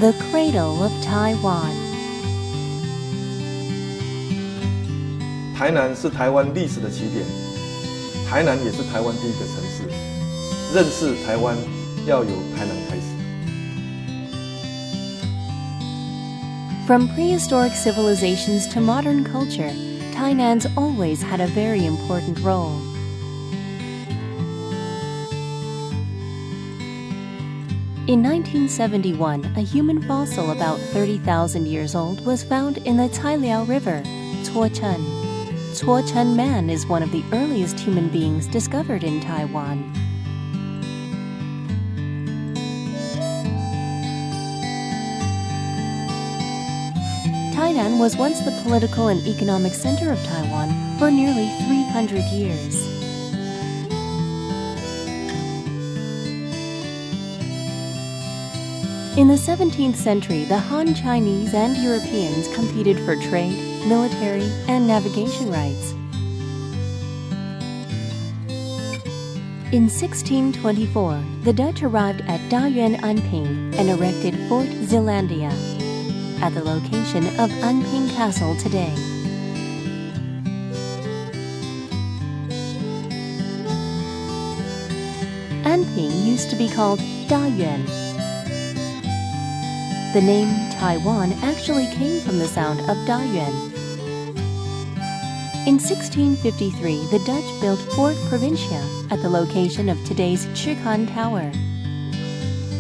The cradle of Taiwan. 台南是台湾历史的起点，台南也是台湾第一个城市。认识台湾要由台南开始。From prehistoric civilizations to modern culture, Tainan's always had a very important role. In 1971, a human fossil about 30,000 years old was found in the Cailiao River, Cuochun. Cuochun man is one of the earliest human beings discovered in Taiwan. Tainan was once the political and economic center of Taiwan for nearly 300 years. In the 17th century, the Han Chinese and Europeans competed for trade, military, and navigation rights. In 1624, the Dutch arrived at Dayuan Anping and erected Fort Zeelandia at the location of Anping Castle today. Anping used to be called Dayuan. The name Taiwan actually came from the sound of Dayuan. In 1653, the Dutch built Fort Provincia at the location of today's Chikan Tower.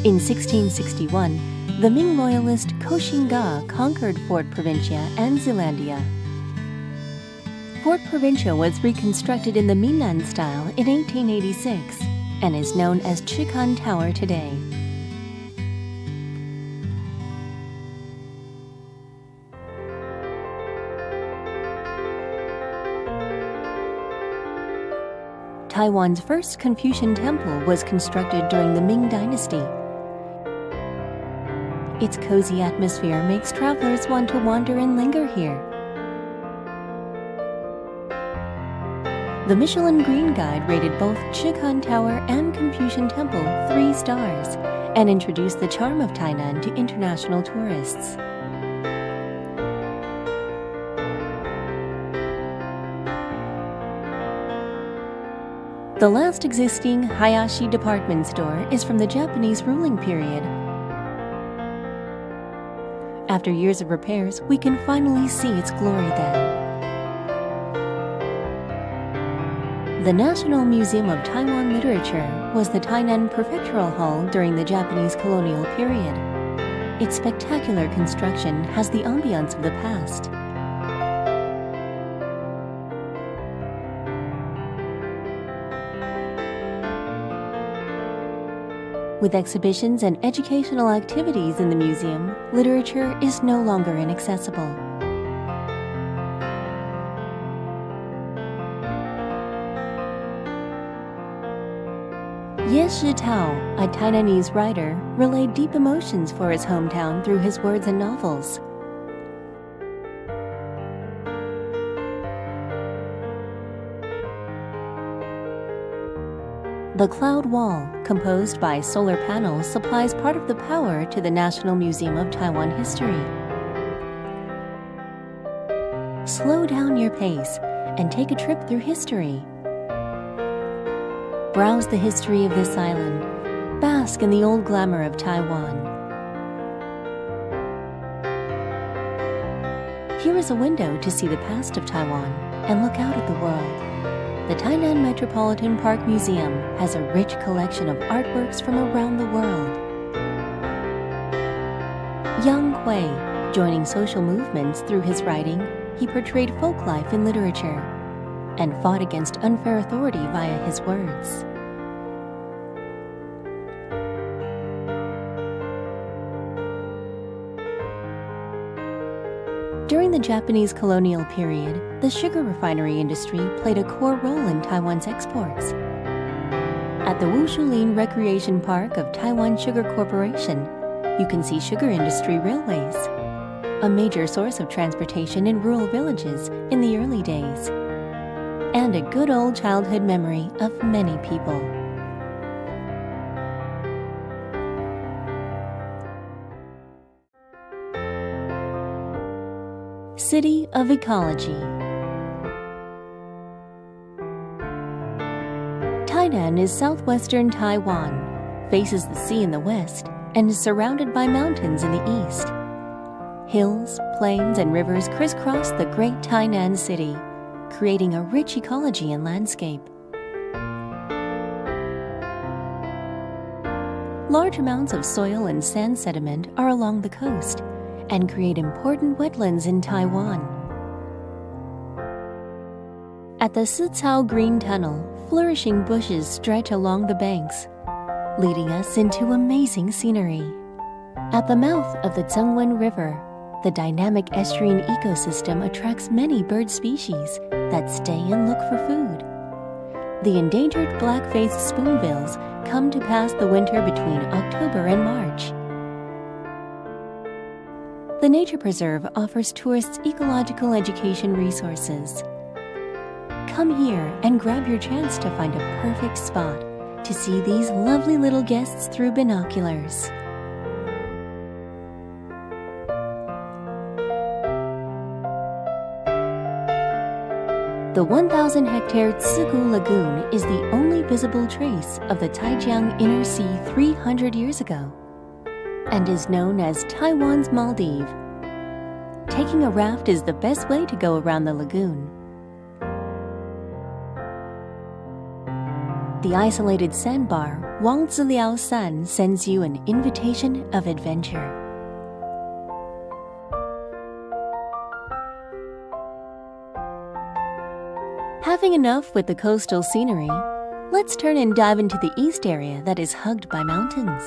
In 1661, the Ming loyalist Koxinga conquered Fort Provincia and Zeelandia. Fort Provincia was reconstructed in the Minnan style in 1886 and is known as Chikan Tower today. Taiwan's first Confucian temple was constructed during the Ming Dynasty. Its cozy atmosphere makes travelers want to wander and linger here. The Michelin Green Guide rated both Chikan Tower and Confucian Temple 3 stars and introduced the charm of Tainan to international tourists. The last existing Hayashi department store is from the Japanese ruling period. After years of repairs, we can finally see its glory then. The National Museum of Taiwan Literature was the Tainan Prefectural Hall during the Japanese colonial period. Its spectacular construction has the ambiance of the past. With exhibitions and educational activities in the museum, literature is no longer inaccessible. Ye Shi Tao, a Taiwanese writer, relayed deep emotions for his hometown through his words and novels. The Cloud Wall, composed by solar panels, supplies part of the power to the National Museum of Taiwan History. Slow down your pace and take a trip through history. Browse the history of this island. Bask in the old glamour of Taiwan. Here is a window to see the past of Taiwan and look out at the world. The Tainan Metropolitan Park Museum has a rich collection of artworks from around the world. Yang Hui, joining social movements through his writing, he portrayed folk life in literature and fought against unfair authority via his words. During the Japanese colonial period, the sugar refinery industry played a core role in Taiwan's exports. At the Wushulin Recreation Park of Taiwan Sugar Corporation, you can see sugar industry railways, a major source of transportation in rural villages in the early days, and a good old childhood memory of many people. City of Ecology. Tainan is southwestern Taiwan, faces the sea in the west, and is surrounded by mountains in the east. Hills, plains, and rivers crisscross the great Tainan city, creating a rich ecology and landscape. Large amounts of soil and sand sediment are along the coast and create important wetlands in Taiwan. At the Sicao Green Tunnel, flourishing bushes stretch along the banks, leading us into amazing scenery. At the mouth of the Zhengwen River, the dynamic estuarine ecosystem attracts many bird species that stay and look for food. The endangered black-faced spoonbills come to pass the winter between October and March. The nature preserve offers tourists ecological education resources. Come here and grab your chance to find a perfect spot to see these lovely little guests through binoculars. The 1,000-hectare Cigu Lagoon is the only visible trace of the Taijiang Inner Sea 300 years ago, and is known as Taiwan's Maldives. Taking a raft is the best way to go around the lagoon. The isolated sandbar Wangziliao San sends you an invitation of adventure. Having enough with the coastal scenery, let's turn and dive into the east area that is hugged by mountains.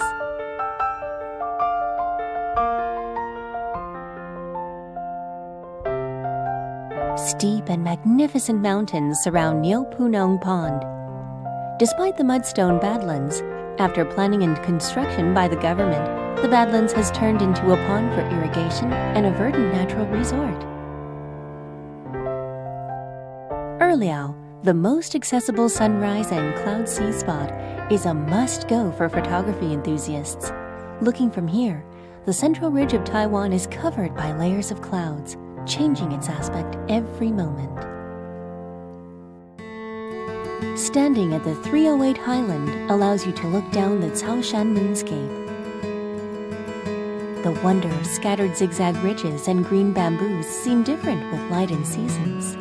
Steep and magnificent mountains surround Punong Pond. Despite the mudstone badlands, after planning and construction by the government, the badlands has turned into a pond for irrigation and a verdant natural resort. Erliao, the most accessible sunrise and cloud sea spot, is a must-go for photography enthusiasts. Looking from here, the central ridge of Taiwan is covered by layers of clouds, changing its aspect every moment. Standing at the 308 Highland allows you to look down the Caoshan moonscape. The wonder of scattered zigzag ridges and green bamboos seem different with light and seasons.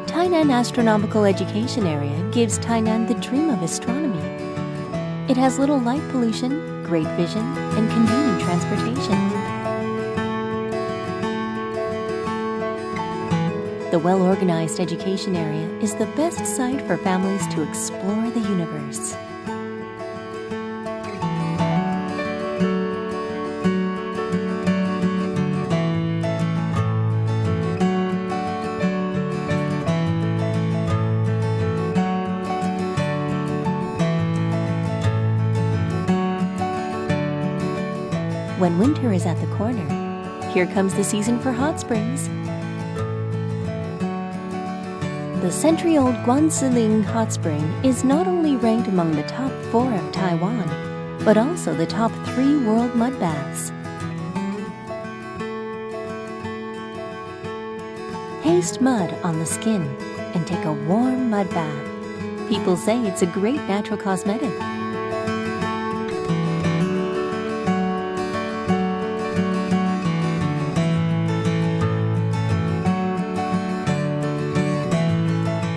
Tainan Astronomical Education Area gives Tainan the dream of astronomy. It has little light pollution, great vision, and convenient transportation. The well-organized education area is the best site for families to explore the universe. When winter is at the corner, here comes the season for hot springs. The century-old Guanziling Hot Spring is not only ranked among the top 4 of Taiwan, but also the top 3 world mud baths. Paste mud on the skin and take a warm mud bath. People say it's a great natural cosmetic.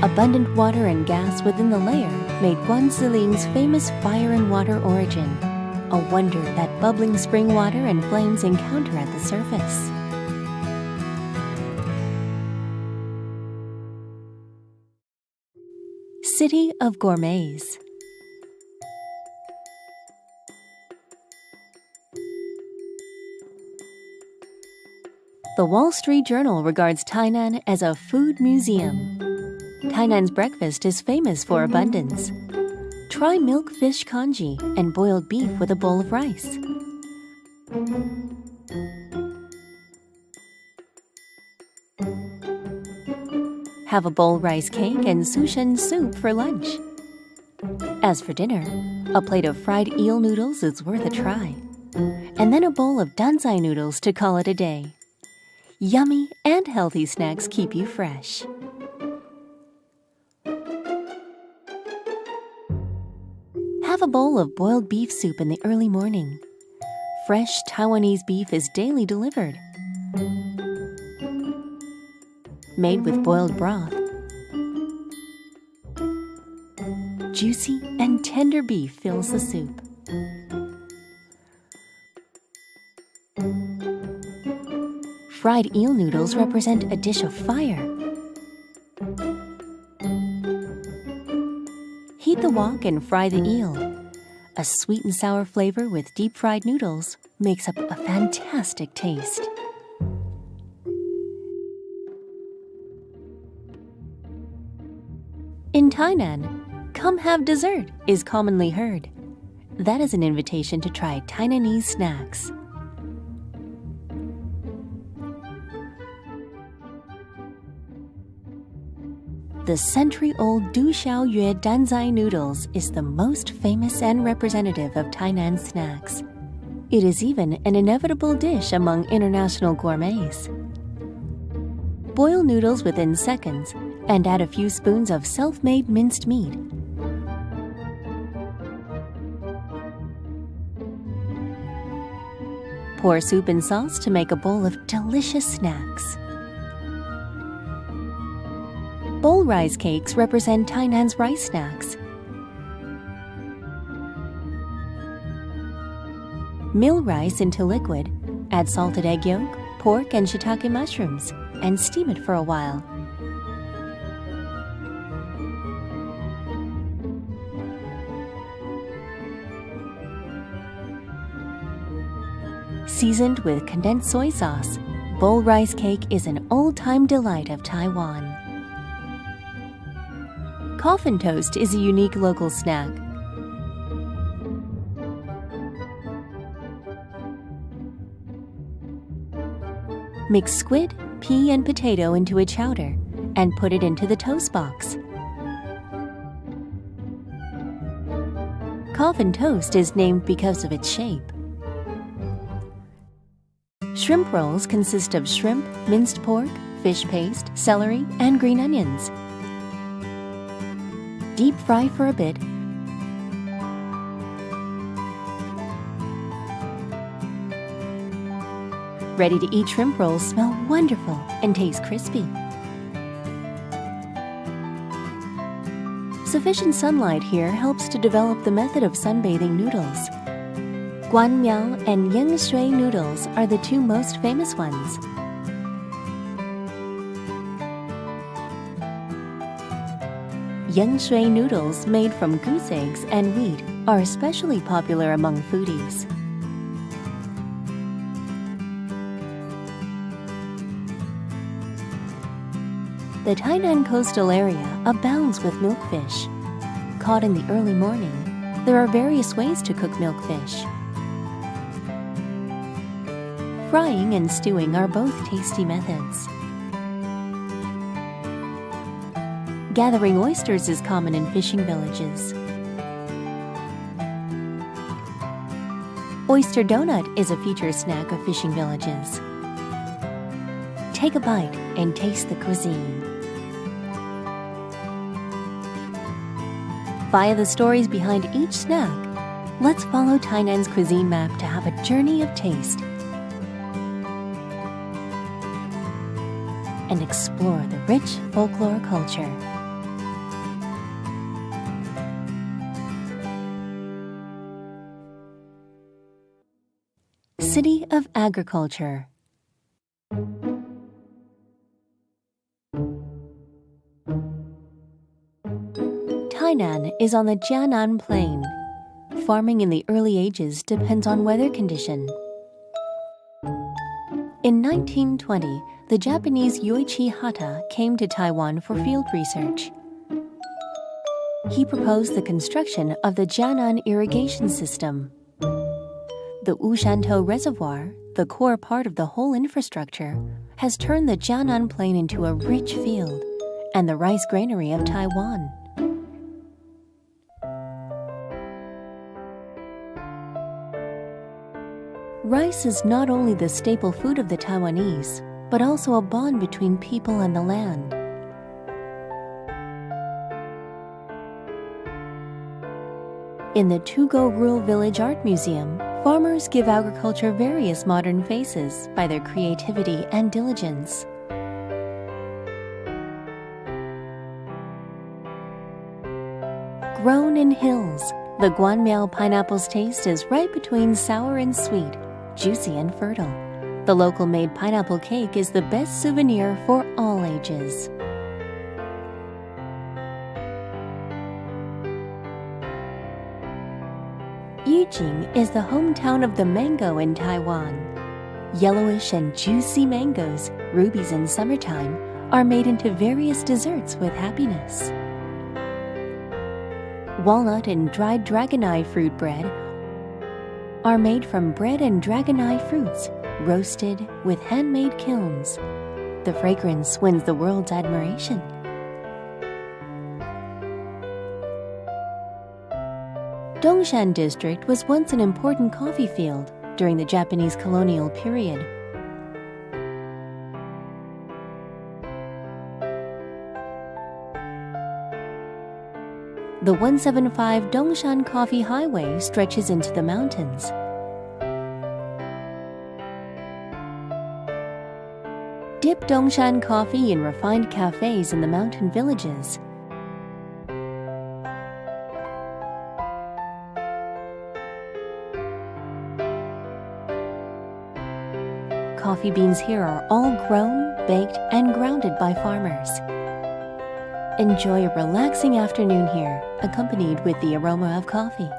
Abundant water and gas within the layer made Guanziling's famous fire and water origin, a wonder that bubbling spring water and flames encounter at the surface. City of Gourmets. The Wall Street Journal regards Tainan as a food museum. Tainan's breakfast is famous for abundance. Try milk fish congee and boiled beef with a bowl of rice. have a bowl rice cake and sushen soup for lunch. As for dinner, a plate of fried eel noodles is worth a try, and then a bowl of danzai noodles to call it a day. Yummy and healthy snacks keep you fresh. Have a bowl of boiled beef soup in the early morning. Fresh Taiwanese beef is daily delivered. Made with boiled broth, juicy and tender beef fills the soup. Fried eel noodles represent a dish of fire. Heat the wok and fry the eel. A sweet and sour flavor with deep-fried noodles makes up a fantastic taste. In Tainan, "Come have dessert" is commonly heard. That is an invitation to try Taiwanese snacks. The century-old Du Xiaoyue Danzai noodles is the most famous and representative of Tainan snacks. It is even an inevitable dish among international gourmets. Boil noodles within seconds and add a few spoons of self-made minced meat. Pour soup and sauce to make a bowl of delicious snacks. Bowl rice cakes represent Tainan's rice snacks. Mill rice into liquid, add salted egg yolk, pork, and shiitake mushrooms, and steam it for a while. Seasoned with condensed soy sauce, bowl rice cake is an old-time delight of Taiwan. Coffin toast is a unique local snack. Mix squid, pea, and potato into a chowder and put it into the toast box. Coffin toast is named because of its shape. Shrimp rolls consist of shrimp, minced pork, fish paste, celery, and green onions. Deep fry for a bit. Ready-to-eat shrimp rolls smell wonderful and taste crispy. Sufficient sunlight here helps to develop the method of sunbathing noodles. Guan Miao and Yang Shui noodles are the two most famous ones. Yang Shui noodles made from goose eggs and wheat are especially popular among foodies. The Tainan coastal area abounds with milkfish. Caught in the early morning, there are various ways to cook milkfish. Frying and stewing are both tasty methods. Gathering oysters is common in fishing villages. Oyster donut is a featured snack of fishing villages. Take a bite and taste the cuisine. Via the stories behind each snack, let's follow Tainan's cuisine map to have a journey of taste and explore the rich folklore culture. City of Agriculture. Tainan is on the Jianan Plain. Farming in the early ages depends on weather condition. In 1920, the Japanese Yoichi Hata came to Taiwan for field research. He proposed the construction of the Jianan irrigation system. The Wushantou Reservoir, the core part of the whole infrastructure, has turned the Jianan Plain into a rich field and the rice granary of Taiwan. Rice is not only the staple food of the Taiwanese, but also a bond between people and the land. In the Tugo Rural Village Art Museum, farmers give agriculture various modern faces by their creativity and diligence. Grown in hills, the Guanmiao pineapple's taste is right between sour and sweet, juicy and fertile. The local-made pineapple cake is the best souvenir for all ages. Yijing is the hometown of the mango in Taiwan. Yellowish and juicy mangoes, rubies in summertime, are made into various desserts with happiness. Walnut and dried dragon eye fruit bread are made from bread and dragon eye fruits, roasted with handmade kilns. The fragrance wins the world's admiration. Dongshan District was once an important coffee field during the Japanese colonial period. The 175 Dongshan Coffee Highway stretches into the mountains. Dip Dongshan coffee in refined cafes in the mountain villages. Coffee beans here are all grown, baked, and grounded by farmers. Enjoy a relaxing afternoon here, accompanied with the aroma of coffee.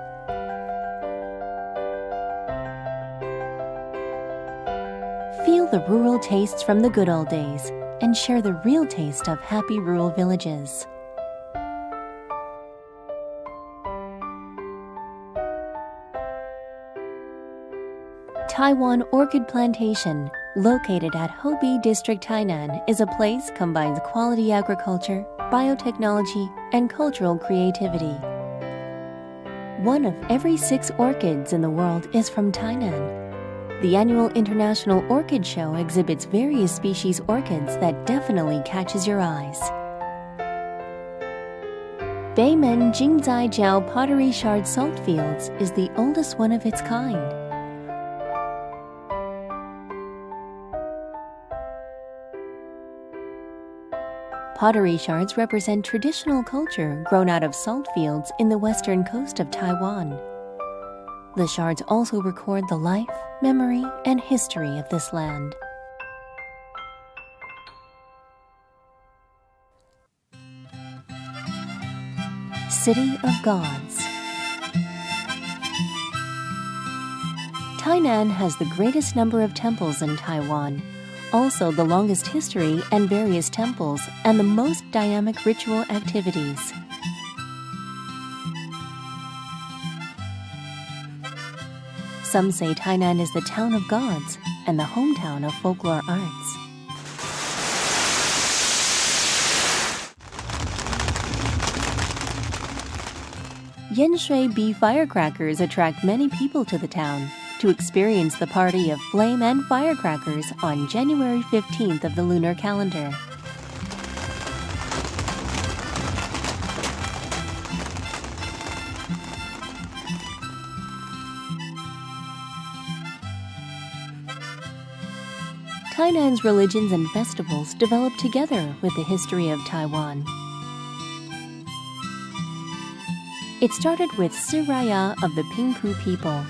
Feel the rural tastes from the good old days and share the real taste of happy rural villages. Taiwan Orchid Plantation, located at Hobi District, Tainan, is a place combines quality agriculture, biotechnology, and cultural creativity. One of every 6 orchids in the world is from Tainan. The annual International Orchid Show exhibits various species orchids that definitely catches your eyes. Beimen Jingzaijiao Pottery Shard Salt Fields is the oldest one of its kind. Pottery shards represent traditional culture grown out of salt fields in the western coast of Taiwan. The shards also record the life, memory, and history of this land. City of Gods. Tainan has the greatest number of temples in Taiwan, also the longest history and various temples, and the most dynamic ritual activities. Some say Tainan is the town of gods and the hometown of folklore arts. Yenshui Bee firecrackers attract many people to the town to experience the party of flame and firecrackers on January 15th of the lunar calendar. Tainan's religions and festivals developed together with the history of Taiwan. It started with Siraya of the Pingpu people.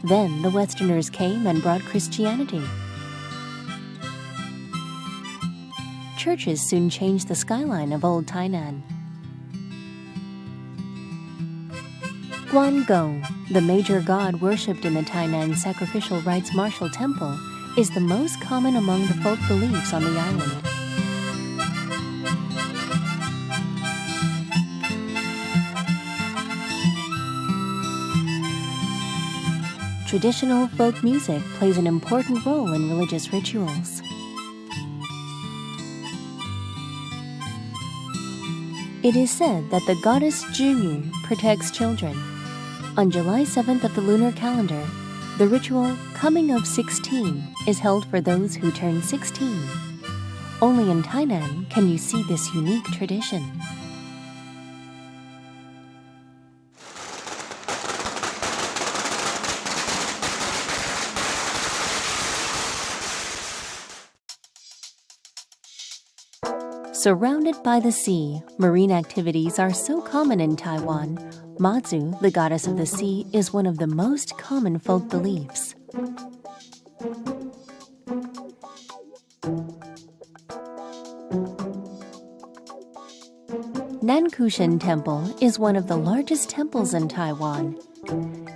Then the Westerners came and brought Christianity. Churches soon changed the skyline of old Tainan. Guanggong, the major god worshipped in the Tainan sacrificial rites martial temple, is the most common among the folk beliefs on the island. Traditional folk music plays an important role in religious rituals. It is said that the goddess Zhiyu protects children. On July 7th of the lunar calendar, the ritual Coming of 16 is held for those who turn 16. Only in Tainan can you see this unique tradition. Surrounded by the sea, marine activities are so common in Taiwan. Mazu, the goddess of the sea, is one of the most common folk beliefs. Nankushan Temple is one of the largest temples in Taiwan.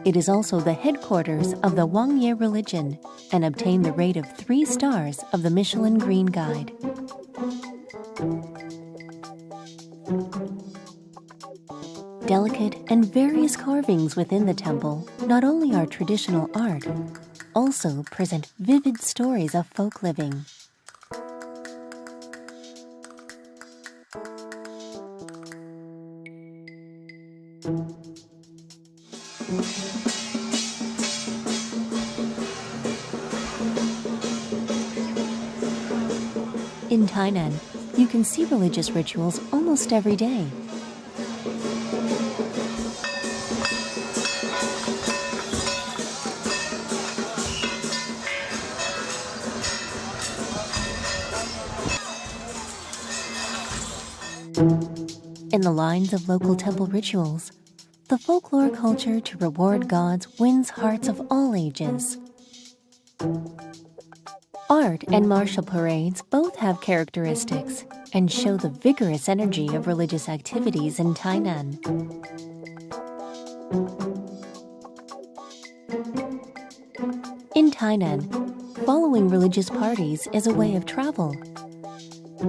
It is also the headquarters of the Wangye religion and obtained the rate of 3 stars of the Michelin Green Guide. Delicate and various carvings within the temple not only are traditional art, also present vivid stories of folk living. In Tainan, you can see religious rituals almost every day. In the lines of local temple rituals, the folklore culture to reward gods wins hearts of all ages. Art and martial parades both have characteristics and show the vigorous energy of religious activities in Tainan. In Tainan, following religious parties is a way of travel.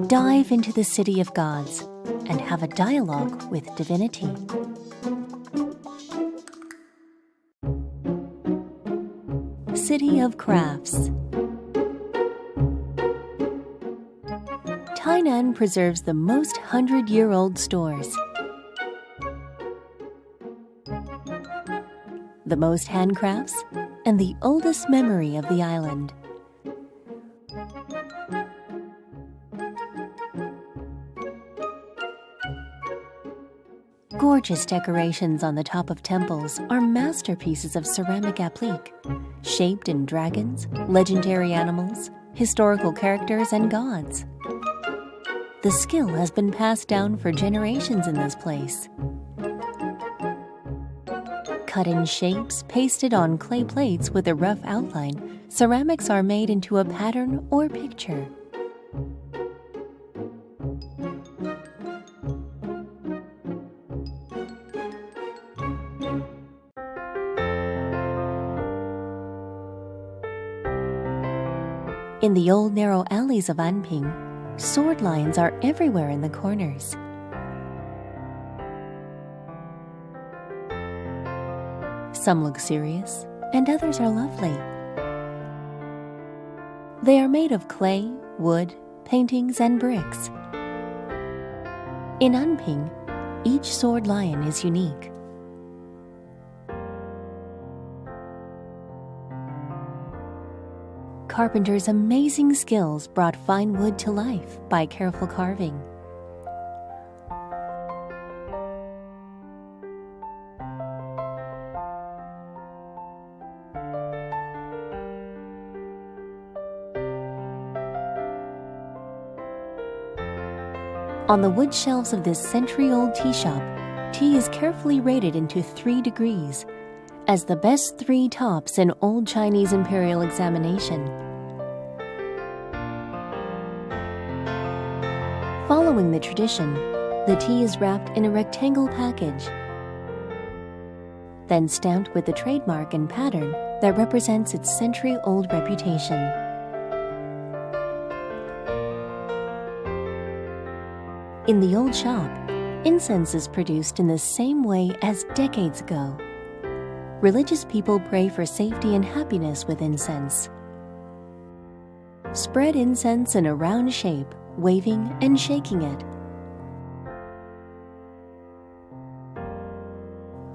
Dive into the city of gods and have a dialogue with divinity. City of Crafts. Tainan preserves the most 100-year-old stores, the most handcrafts, and the oldest memory of the island. Gorgeous decorations on the top of temples are masterpieces of ceramic applique, shaped in dragons, legendary animals, historical characters, and gods. The skill has been passed down for generations in this place. Cut in shapes pasted on clay plates with a rough outline, ceramics are made into a pattern or picture. In the old narrow alleys of Anping, sword lions are everywhere in the corners. Some look serious, and others are lovely. They are made of clay, wood, paintings, and bricks. In Anping, each sword lion is unique. Carpenters' amazing skills brought fine wood to life by careful carving. On the wood shelves of this century-old tea shop, tea is carefully rated into 3 degrees, as the best 3 tops in Old Chinese imperial examination. Following the tradition, the tea is wrapped in a rectangle package, then stamped with the trademark and pattern that represents its century-old reputation. In the old shop, incense is produced in the same way as decades ago. religious people pray for safety and happiness with incense. Spread incense in a round shape, waving and shaking it.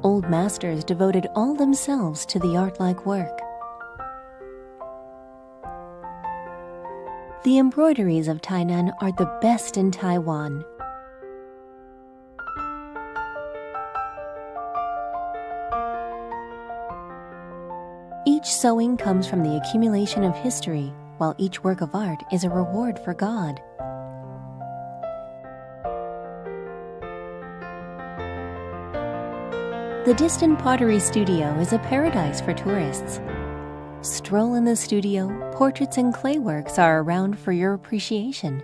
Old masters devoted all themselves to the art-like work. The embroideries of Tainan are the best in Taiwan. Each sewing comes from the accumulation of history, while each work of art is a reward for God. The distant pottery studio is a paradise for tourists. Stroll in the studio, portraits and clay works are around for your appreciation.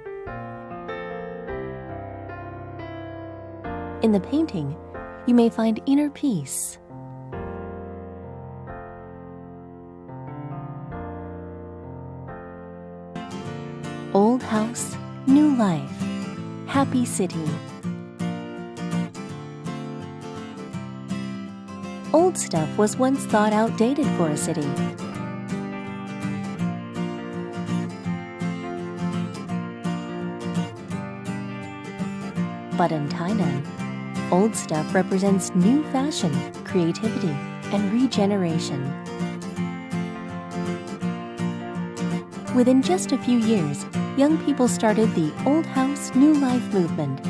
In the painting, you may find inner peace. Old house, new life, happy city. Old stuff was once thought outdated for a city. But in Tainan, old stuff represents new fashion, creativity, and regeneration. Within just a few years, young people started the Old House, New Life movement.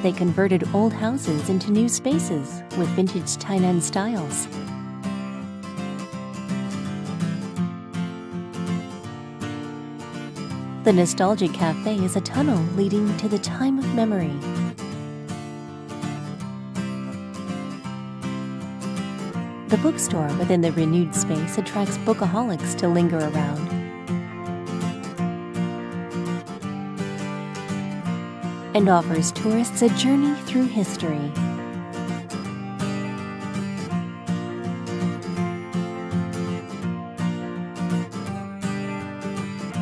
They converted old houses into new spaces with vintage Tainan styles. The Nostalgic Cafe is a tunnel leading to the time of memory. The bookstore within the renewed space attracts bookaholics to linger around. And offers tourists a journey through history.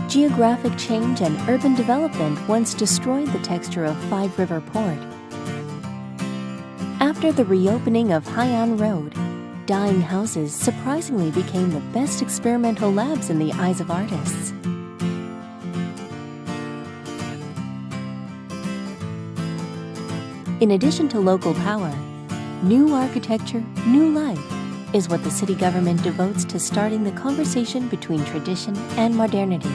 Geographic change and urban development once destroyed the texture of Five River Port. After the reopening of Hai'an Road, dying houses surprisingly became the best experimental labs in the eyes of artists. In addition to local power, new architecture, new life is what the city government devotes to starting the conversation between tradition and modernity.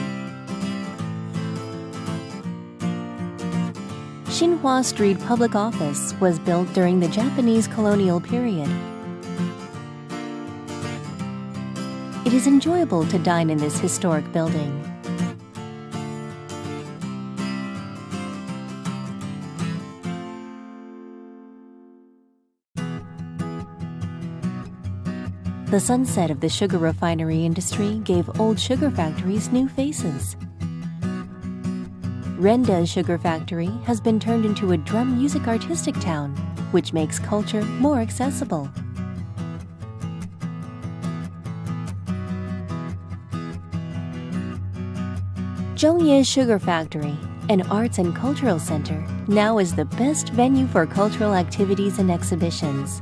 Xinhua Street Public Office was built during the Japanese colonial period. It is enjoyable to dine in this historic building. The sunset of the sugar refinery industry gave old sugar factories new faces. Renda's sugar factory has been turned into a drum music artistic town, which makes culture more accessible. Zhongye Sugar Factory, an arts and cultural center, now is the best venue for cultural activities and exhibitions.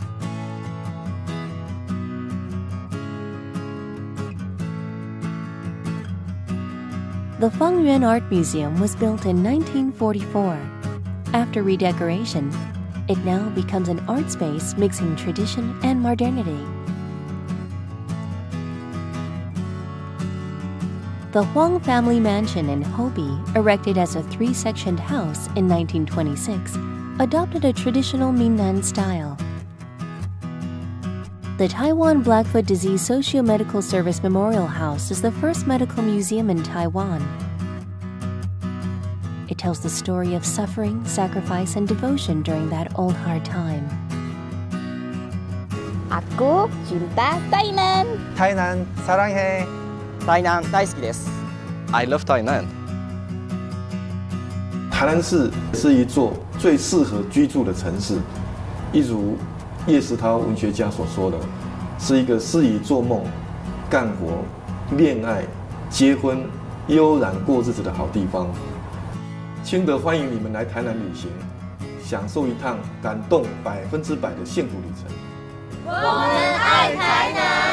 The Fangyuan Art Museum was built in 1944. After redecoration, it now becomes an art space mixing tradition and modernity. The Huang family mansion in Hobi, erected as a three-sectioned house in 1926, adopted a traditional Minnan style. The Taiwan Blackfoot Disease Socio-Medical Service Memorial House is the first medical museum in Taiwan. It tells the story of suffering, sacrifice, and devotion during that old hard time. Aku cinta Tainan. Tainan 사랑해. Tainan 大好きです. I love Tainan. 台南市是一座最适合居住的城市，一如叶石涛文学家所说的，是一个适宜做梦、干活、恋爱、结婚、悠然过日子的好地方。清德欢迎你们来台南旅行，享受一趟感动100%的幸福旅程。我们爱台南。